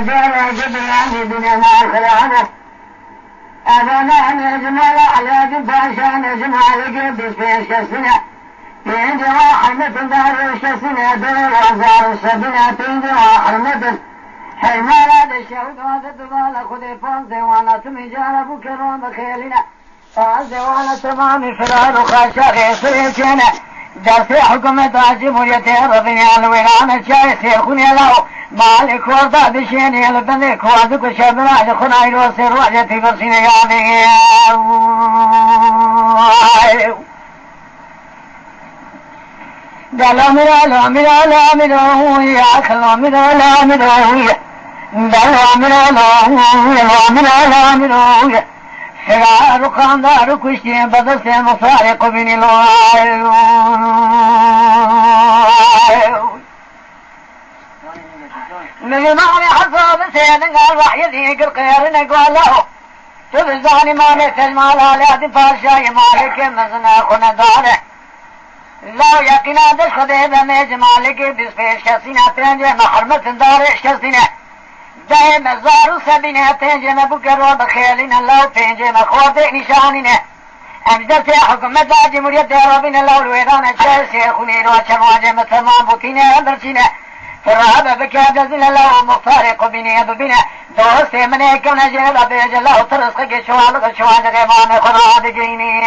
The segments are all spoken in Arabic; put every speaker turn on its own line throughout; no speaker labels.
فلا جبنا بنا ما خلعنا أبنا نجمل على جباشا نجمل قبل في شسنا تنجي وحرمة دار شسنا دور وزار السبنا تنجي وحرمة حيمالا دشاود وادد بالا خذي فانزي وانا تمجال بكرون بخيلنا فانزي وانا تمامي فرار وخاشا غيصيتنا درسي حكومة جمهورية ربنا الويلان الشاي سيخوني له مالك ورطة بشيني البنك وادك وشبراج خنايل وصير وجتي برسيني يامي دلو ميرا لو ميرا لا ميرا يا خلو ميرا لا ميرا دلو ميرا لو ميرا لا ميرا سرار خاندار كشتي بدر سے مفارق بن الوائل نجمعني حصاب سيدن قال وحي ذيك القير نقول له تبزاني مالك المال على دفاشاي مالك مزنا خنا داره لو يقنا دش خديبه ميج مالك بسفيش كسينا تنجي محرمة دار شسينا دائم زارو سبينه تنجي مبكر وبخيلنا لو تنجي مخوض نشاننا امجدت حكومة جمهورية ربنا لو الويدان الشيخ خنين وشمواجه تمام بكينا برشينا فرهب بكادزنا لو مفارق بني بنا دوست من يكون جيل بيج الله ترزقك شوال شوال غيمان خراب جيني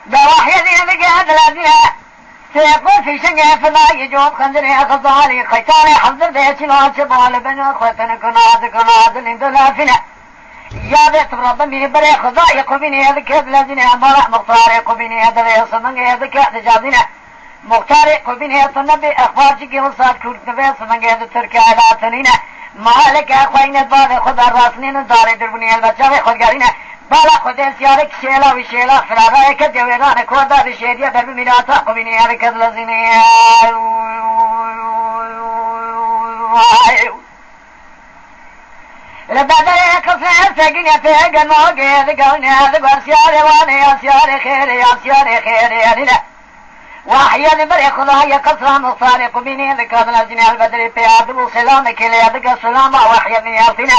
دواحي ذي بقاد لديها سيقول في شنقه فلا يجوب خنزري خزالي خيطاني حضر ديتي لا شبال بنا خوتن كناد لندلافنا يا بيت ربي بري خزاي قبيني هذك الذين امر مختار قبيني هذا سمن هذك تجادنا مختار قبيني النبي اخبارك وصاد كل نبي سمن هذا ترك على تنينا مالك اخوين بعد خد راسنين دار دربني البشر خد قالنا بالا خد سيارك شيلا وشيلا فرايك دوران كودا بشيديه برميلات قبيني هذك الذين لبدر كفر سجن يتجن موجود قوني هذا قرشيار واني أسيار خير أسيار خير يا وحيا بري خدايا كسر مصارق بيني ذكر الجن البدر بيعذب سلامك ليدك السلام وحيا بني ألفنا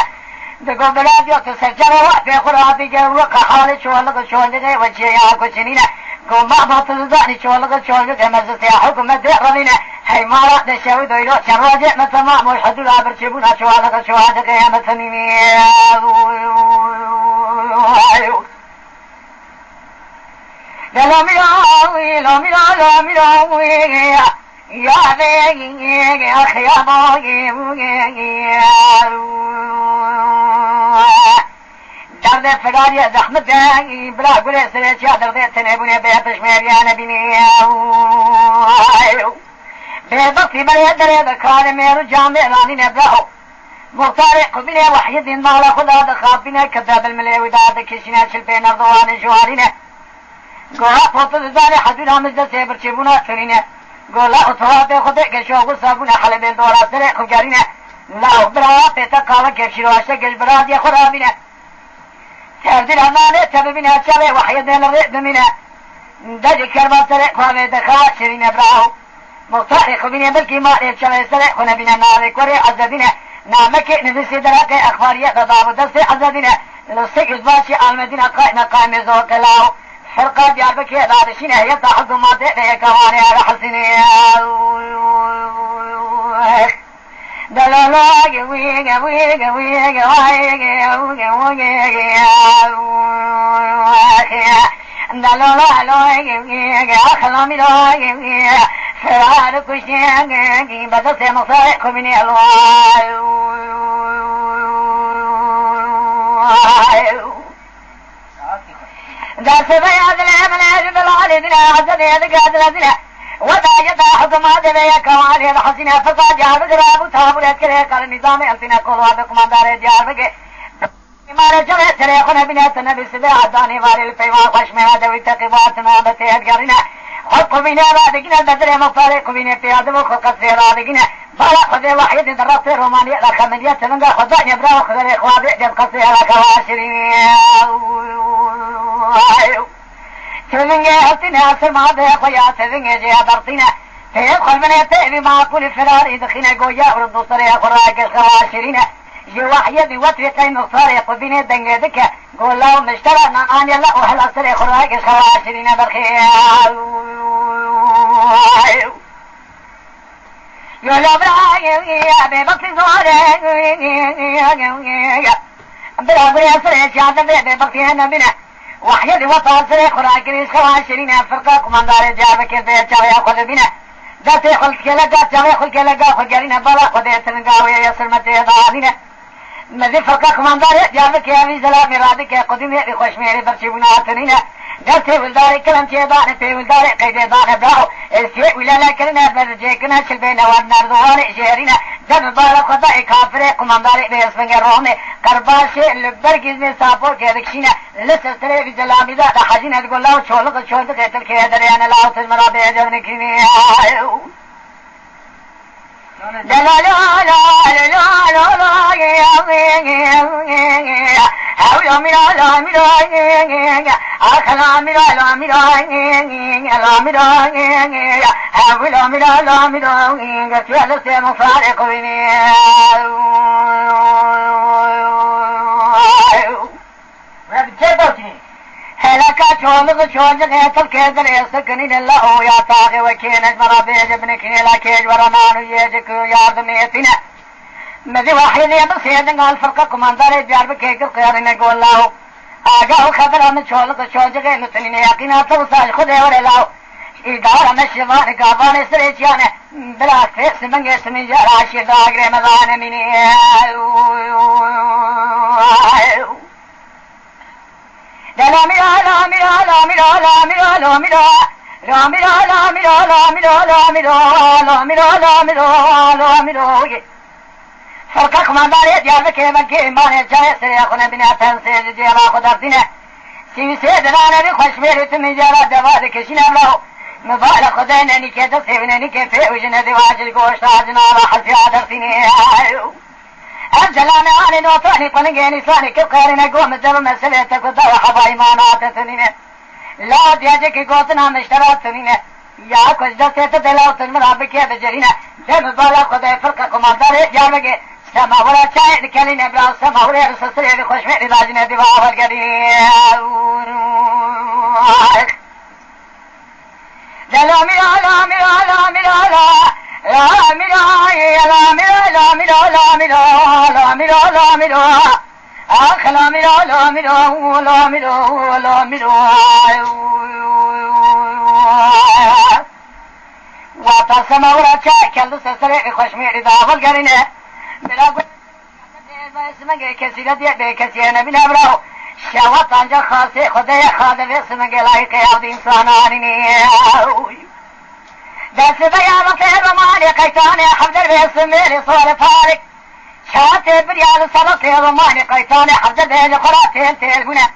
دقوا بلاد يتسجل وقت خرابي جوك حال شوالك شوالك وجهي كشنينا قوم ما تزداني شوالك شوالك مزت يا حكومة ربنا هاي ما راح نشوي دويلو شراجع متمام ويحدوا لا برشبونا شوالك شوالك يا متنيني لا ميراوي لا ميراوي يا بيجي يا خيامي درد فقاري زحمة بلا قولي سريت يا درد تنبوني بيتش ميريانا بني بيبطي بري درد كان ميرو جامع لاني نبراهو مختارق بني وحيد مالا خدا دخاب بني كذاب المليوي داد كشنا شلبين ارضوان جوارينا قولا فوتو دزاني حدونا مزد سيبر شبونا سرينا قولا اطواب خدق شوغو سابونا حلبين دورات درق خجارينا لا برا بيتا قالا كيفشلو عشق براد يا خرابينا تهدي الأمانة تببنا شبه وحيدنا للرئب منا دجي كربا سرق وامي دخوات شرين براهو مختارق بنا بلكي مالي شبه سرق ونبنا نارك وري عزدنا نامك نزسي دراك أخبارية تضاب دستي عزدنا لصيق إزباشي المدينة قائمة قائمة زوك الله فرقا ديار بكي دارشين هيتا حكومات ليه كواني على حسيني دلالوك ويجا ويجا ويجا ويجا ويجا ويجا دلالوك ويجا أخلامي لوك فرار كشيان بدس مصارق من الواي درس بياد الأمن بالعالدنا عزد يدك عزلزنا ودايتا حكومات بيا كواني الحسنة فساد جار بجراب تابولت كره قال نظام الفنا قلوا بكماندار جار بجه مارا جره سريخنا بنات النبي سبع عداني واري الفيما خشمها دوي تقبات ما بتهد قرنا حق بنا بعدكنا بدر مفارق بنا في هذا وخلق السيرة بنا بالا خذي واحد دراسة رومانية لخمدية سننقا خذاني برا وخذاني إخوابي جد قصيرا كواشرين سفنگه هستینه سرما به خویا سفنگه جه برطینه تدخل من يتأذي مع كل فرار يدخلنا قويا ورد صريح وراك الخواشرين جواحية وتريقين مختار يقبين الدنجدك قول لهم مشترى نعاني الله وهلا صريح وراك الخواشرين بالخيال يولو برايا ببقت زواري بلا بريا صريح شعب ببقت هنا بنا وحيد وطا صريح وراك الخواشرين فرقاكم انظار جابك البيت شاوي أخذ بنا داتي خلق لقا جاوي خلق لقا خلقالين بلا خديت نقاوي يسر متي ضالين مذي فرقاك مانداري جابك يا بي سلامي رادك يا قدمي بخوش ميري برشي بناتنين داتي ولداري كلام شيطان تي ولداري قيدي دان براو السيء ولا لكلنا برجيكنا شلبينا والنار دواني شهرين دم بالا خدائي كافري قمانداري بيسمنگ رومي قرباشي لبرگز من سابو كيدكشينا لسستري بي سلامي دا حجينا تقول لاو شولق شولق قتل كيدريان لاو تجمرا بيجبن كيمي لا لا لا لا لا لا لا لا ميرا لا ميرا أخلا ميرا لا ميرا لا ميرا لا ميرا لا ميرا كتير سيم فارق بيني هلاك شولق شولق تلك دريسكني الله يا طاغي وكينك مرابيج ابنك لا كيج ورمان يجك ياردميتنا مذي واحد يبصيد قال فرقة كماندار جارب كيك القيارين يقول الله آقاو خبر من شولق شولق مثلين يقينا توصال خذي ورلاو إدارة مشيطان قابان سريتيان بلا كيس من يسمي جراشي داقري مضان مني لا ميرا لا ميرا لا ميرا لا ميرا لا ميرا لا ميرا لا ميرا لا ميرا لا ميرا لا ميرا لا ميرا لا ميرا فرقك ما داري ديارك مكي ماني جاي سريخنا بنا تنسي جيلا خدرتنا سيوي سيدنا نبي خوش ميرت من جارة دوادك شنا بلاو مبالغ خدينا نكي تصيبنا نكي في وجنا دواج القوش تاجنا راح في عدرتني أنزلنا عن نوطاني قلنجيني صاني كبقارنا قوم الزبا مسلتك وضوى حباي ما نعطتني لا دياجك قوتنا مشتراتني يا كوش دستيت دلاوت المرابك يا بجرينا دم بالا خدای فرقه کماندار جاربگه سما ولا چای کلین براو سما ولا رسسری خوش می راجنه دی باور گری لا ميرا لا ميرا لا ميرا لا ميرا لا ميرا لا ميرا لا ميرا لا ميرا لا ميرا آخ لا ميرا لا ميرا لا ميرا لا ميرا وطاسما ورا چای کل سسری خوش می داول گرینه بلا اسمه کسی ردی به کسی نبینا براو شوات آنجا خاصی خدای خادم اسمه لایق یاد انسانانی دست بیان فهر مالی قیتان حفظر باسمه صور فارق شات بريال صلاتي رماني قيتاني حفظر به قراتي تلبونه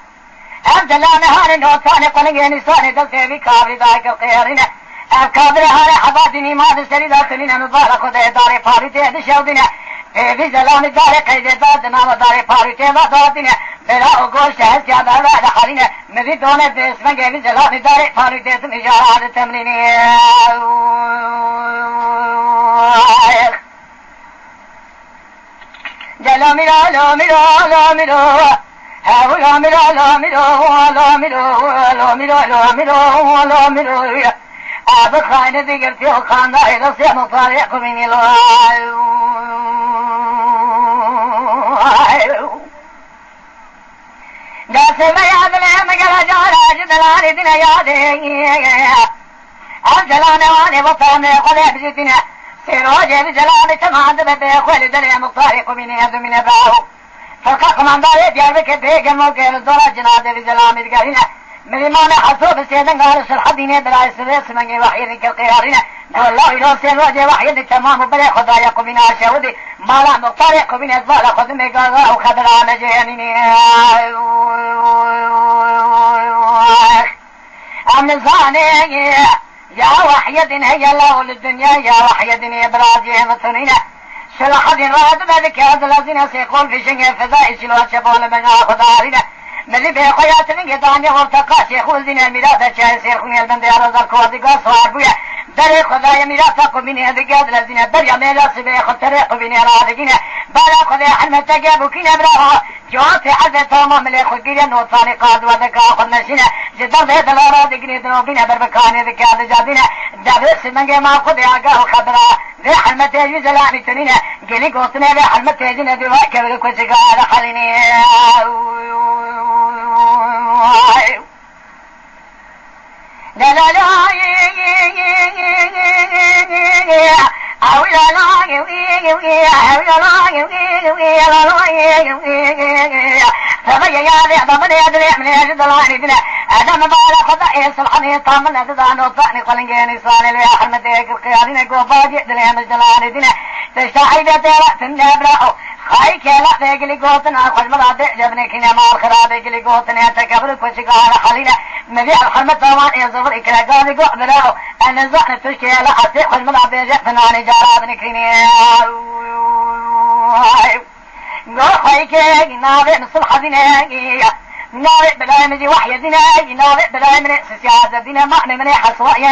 عبد الله نهار نوتاني قلنجي نساني دلتي بكابري ذاك القيرين الكابري هاري حبادني ما دستري ذاتنين مبارك خدای داري فارتي دشودنا في زلام داري قيد دادنا وداري فارتي ودادنا بلا وقوش هسي هذا بعد حالنا مذي دونة باسمك في زلام داري فارتي تمجارة تمريني لا ميرا لا ميرا لا ميرا لا ميرا لا ميرا لا ميرا لا ميرا لا ميرا لا ميرا أبو خاين ذكر في خان داير سيم طريق من الله داس بياد مجرى جارج دلال دنا يادي أجلان واني وطن قلب جدنا سيروج بجلال تماد بخول دل مطارق من يد من باو فقط من داير جارك بيجن موكل الدرا جناد بجلال مدقرنا مليمان حسوب سيدن قارس الحدين بلا سبيس من وحيد كالقيارين والله لو سين وجه وحيد تمام بلا خدايا قبنا شودي مالا مطارق من الزال خذ مقاغا وخبر عن جهنين أمن زاني يا وحيد هي الله للدنيا يا وحيد إبراجي مثنين شل حد راد بذك هذا الذين سيقول في شنق فضاء شلوات شبول من خدارين ملي بخيات من قطعني وارتقى شيخ الدين الميلاد شاي سيرخوني البند على ذلك وادقا صار بويا دري خذايا ميراث قبني هذا قاد لازين دريا ميراث بياخذ طريق قبني رادقنا بلا خذا حلمة تجاب وكنا براها جوات عزة تمام اللي خذ نوطاني قاد وذاك آخذ مشينا جدار ذات الرادقني ذنوبنا بربكاني ذيك هذا جادنا دبس من جماعة خذ عقاه خبرها ذي حلمة تجي زلامي تنينا قلي قوتنا ذي حلمة تجينا ذي كبر كوسك على حليني لا لا لا أو لا لا أو لا يا ضمن يا دري من يجد العيدنا أنا ما بعرف خذ صلحني طامن هذا نوطني قلنجاني صار لي أحمد القيادين قوفاجي دري مجد العيدنا تشتاحي بتلا تنبرأ خاي كلا بيجلي قوتنا خد مراد جبني كنا مال خراب بيجلي قوتنا تكبر كوشكار حلينا مبيع الحرمة طوان يا زفر إكلا قاضي قوة براو أنا زحنا تشكي لا أسيق خد مراد بيجتنا نجارة بنكريني قو خاي كي نابع مصلحة ديناجي نابع بلاي مجي وحيا ديناجي نابع بلاي من سياسة دينا معنى من حصوائي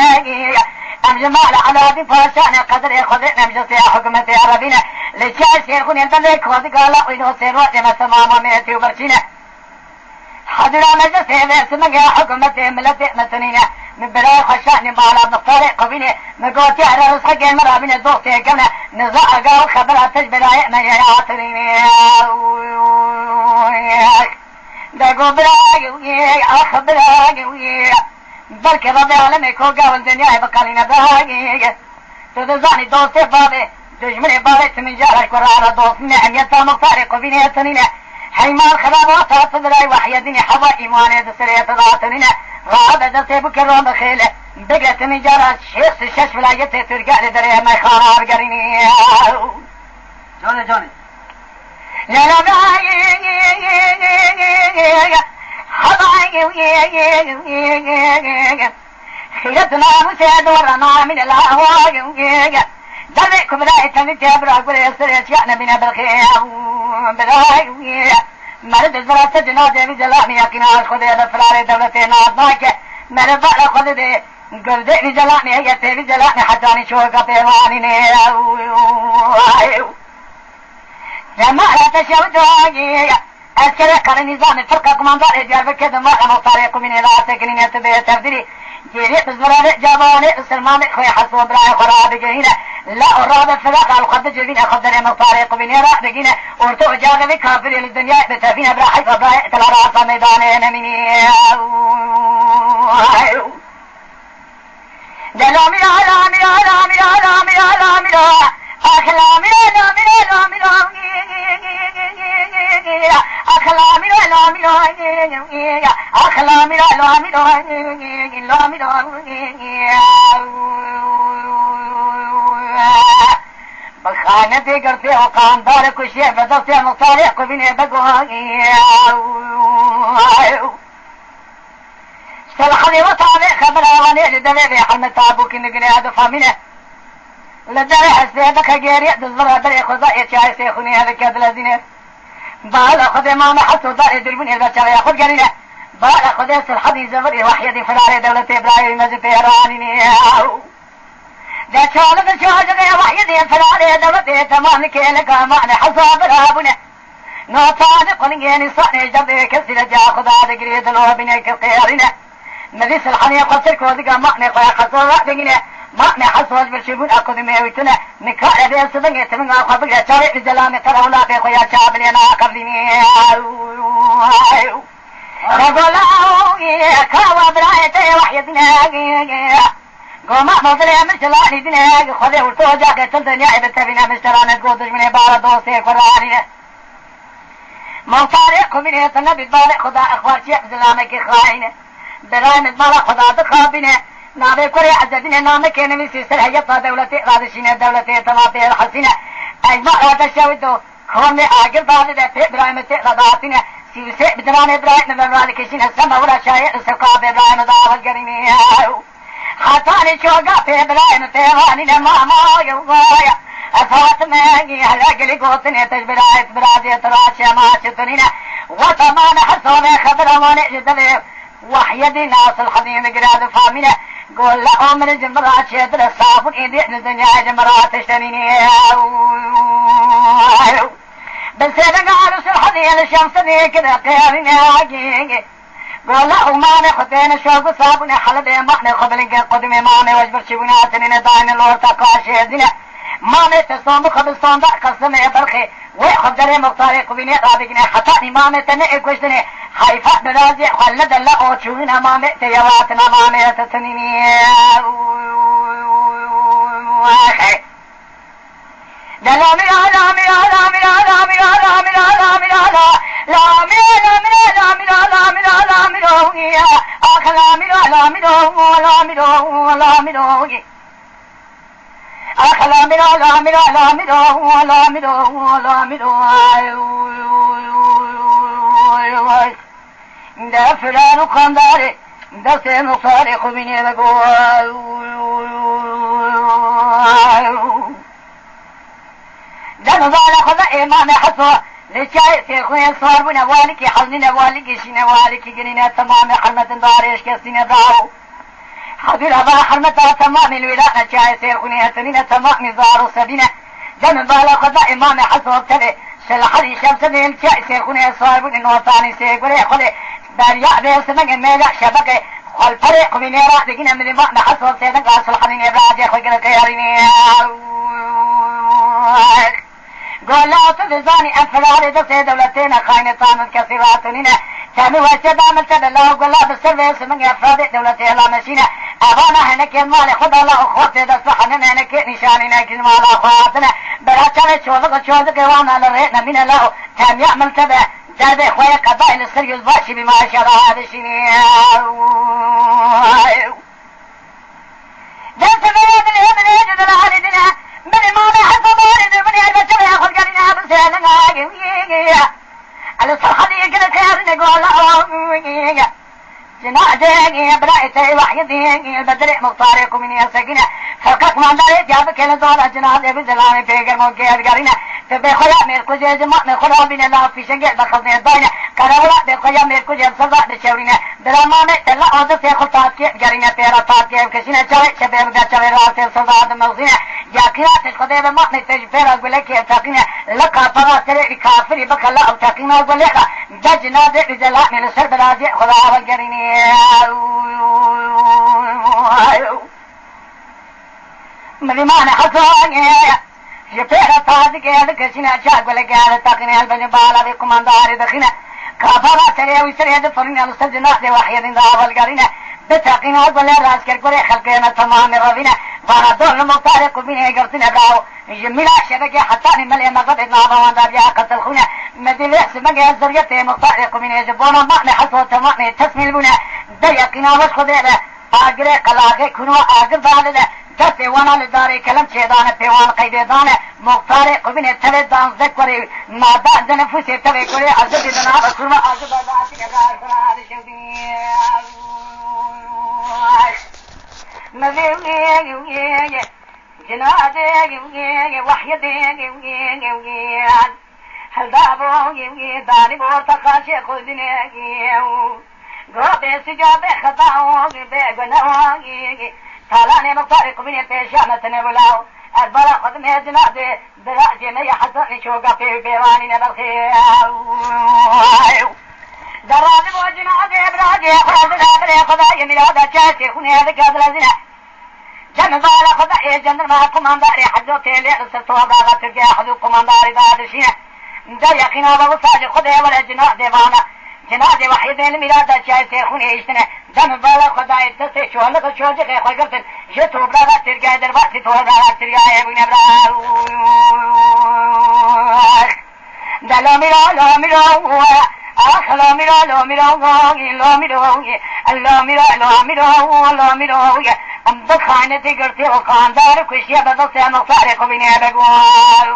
أم جمال على دي فرشان قدر يخذنا مجلس حكومة عربينا لشاش يكون ينتلك وذي قال وينو سيروات ما تمام ميتي وبرشينا حضر مجلس سمجا حكومة ملتي مثنينا من براي خشان مالا بطارق قبيني مقوتي على رسحق المرابين الدوستي كمنا نزاع قاو خبرها تجبراي من يعطريني دقو براي أخبراي بلکه رب عالم کو گاول دنیا بقالین باقی تو دزانی دوست بابه دشمن بابه تمنجار قرار دوست نعمیت مفارق بین تنین حیمان خرابات تدرای وحی دین حوا ایمان دسریت ذاتنین غاب دست بکرون بخیله بگه تمنجار شیخ شش ولایت ترگال دره ما خراب گرینی جانه جانه لا لا خيرتنا مسيد ورنا من الهواء دريكم رايت نجبر أقول يسر يشيعنا بنا بالخير براي مرد الزراسة جنازة بجلامي يقنا خذ هذا فرار دولتنا أضناك مرد بقى خذ دي قل دي بجلامي هي تي بجلامي حتى نشوق بيواني جماعة تشوتوني أذكر قرن نظام الفرقة كماندار ديار بكذا ما أنا طريق من إلى سكنية تبي تبدلي جريت بزرار جابوني سلمان خوي حسوا براي خراب جهينة لا أراد فلاق على الخد جبينة خدر من طريق من إلى بجينة ورتو جاغ بكافر للدنيا بتفينا براحي فبراي تلا راس ميدان نميني جلامي علامي علامي علامي علامي أخلامي علامي علامي أخلامي علامي أخلامي علامي بخانتي قرتي وقام دارك وشيء بدرتي مصالح بني بقواني سلحني وطالع خبر أغاني لدليل حلمة أبوك نقني هذا فامنة لدليل حسيتك جيري دزبر هدري خزائي شاي سيخوني هذا كاد لازينه بالا خذ ماما حسو داري دربوني البشر ياخذ قرينه بالا خذ سلحني زبري وحيدي فراري دولة إبراهيم مجد إيراني ده شالك شاجر وحيدي فراري دولة تمام كيلك معنى حساب رابنا نوطان قلنجيني صاني جبه كسر جا خدا دقريد الوابني كقيرنا مذي سلحني قصر كودك معنى قوي حسو رابنا معنى حسو برشبون أخذ ميوتنا نكاح بين سبنجة تمنع خبرة شارع الزلام ترولا في خويا شاب لنا قبلني رجلا كوا برايته وحيدنا قوم مصري مشلاني دنا خذ ورتوجا كتلتني بتبينا مشترانا قودش من بارد دوسي قراني منطارق من النبي بالك خدا اخواتي الزلامك خاين براي مدمر خدا تخابنا نابي كوري عزتنا نامك نمي سيسر هيطة دولتي رادشين دولتي تماطي الحسينة اجمع وتشاودو خوني اقل بالده في ابراهيم تقضاتنا سيوسي بدران ابراهيم ببراد كشين السما ولا شايع السقاب ابراهيم ضاف القريمي حتاني شوقا في ابراهيم تيغاني لما ما يوضايا فاطمة هلاقلي قوتني تجبرايت برادي تراشي ما شتنينا وطمان حسوني خبر واني جدبه وحيدي ناس الحضيم قراد فامنة قول له من الجمرات شدر الصابون إيدي الدنيا جمرات تشتريني بس انا قالوا سلحني الشمس دي كده قيامي حقيقي قول له ما ناخذين الشوق صابوني حلبي ما ناخذ قدمي مامي واجبر شبناتني داين الور تقاشي دينا مامي تصوم خبز صوم قسمي برخي ويخذ دري مطارق بني رابقني حتى مامي تنئي كشتني حيفا برازي خلد الله اوتشونا مامي تيواتنا مامي تتنيني لامي لامي لامي لامي لامي لامي لامي ده فلان قنداري ده سين صارخ بني لقوا جنو بالك خذ إمام حسوا لشاي سيخوين صار بنا والكي حلنا والكي شنا والكي جنينا تمام حرمة داريش كسينا دارو حضر أبا حرمة تمام الولاء شاي سيخوين تنين تمام زارو سبينا جنو بالك خذ إمام حسوا تبي سلحري شمس دين شاي سيخوين صار بنا نوطاني سيخوين خذ داريا بيس مجن ميلا شبكة والفريق من يرى دقينا من إمام حسوا سيدنا قال سلحري نبراد يخوي قلت ياريني قول لا تدزاني أنفلاري دسي دولتين خاينتان كثيراتنين تامي واشد عملت الله قول لا بالسرفيس من أفراد دولتين لا مشينا أغانا هنك المال خد الله أخوتي دسحنا هنك نشاننا كلمة أخواتنا براتنا شوذك وانا لرينا من الله تامي عمل تبع جربي خويا قبائل السريوز باشي بما شاء هذا الشيء جلت بريد الهمن يجد العالدنا من إمام حسن بارد من يبشر ياخذ قرينا بسينا على الصحة يقول خير نقول جنادي برايتي وحيدي البدر مختارك من يسكنا فقط ما داري جابك لزولا جنادي بزلاني فيقر موكير قرينا تبي خويا ميركو جيج ما نخلو بين الله في شنقع بخلنا الضينة كراولا بخويا ميركو جيج صدق بشورينا دراما تلا عودة سيخل تاكي قرينا بيرا تاكي كشينا شري شبير دا شري راسي صدق موزينا جاكينا تشخدي بما نتج بيرا قولك تاكينا لقا طغى سريع كافري بخلا او تاكينا قولك جاجنا دي بزلاني لسر بلازي خلاها القريني مليمان حساني جفيرة صادق يدك شنا شاق ولا قال تقني البني بالا بكم انداري دخنا كافرة سريع وسريع دفرنا مستجنا دي وحيد دعوة القرينة بتقني ولا راس كركوري خلقنا تمام ربنا فهدول المطارق بيني قرتنا براو جميلة شبكة حتى نملي مقدر نابا واندار يا قتل خونا مدلس مجا زريته مطارق بيني جبونا ما حصو تمام تسمي البنا ديقنا وش خدينا اجري قلاقي كنوا اجر ذالله جسي وانا لداري كلام شيطان بيوان قيدان مختارق بيني تلد دان ذكري ما دان نفسي تبي كوري عزب دنا بسرما عزب ذاتي كذا هذا شوفي مذيوي جنادي وحيدي هل دابو داري بورتقاشي خذني قوبي سجابي خطاو بيقنواي تالاني مطارق بني بيشامة نبلاو البلا خدمي جنادي براجي مي حسني شوقا في بيواني نبالخي دراني بو جنادي براجي خذنا بري خداي ميلادا شاسي خوني هذا قادر زنا جن بالا خداي جن ما كومانداري حدو تيلي رسلتو باغا ترجع حدو كومانداري دادشينا دا يقينا بوساجي خداي ولا جنادي بانا جنادي وحيدين ميلادا شاسي خوني اشتنا جن بالا خداي تسي شوالك شوجي خي قرتن جتو براغا ترجع درباتي تو براغا ترجع ابن براغ دلو ميرو آخ لا ميرو ام بخانة تقرتي وخاندار كشيا بدل سيما صارق بني بقوال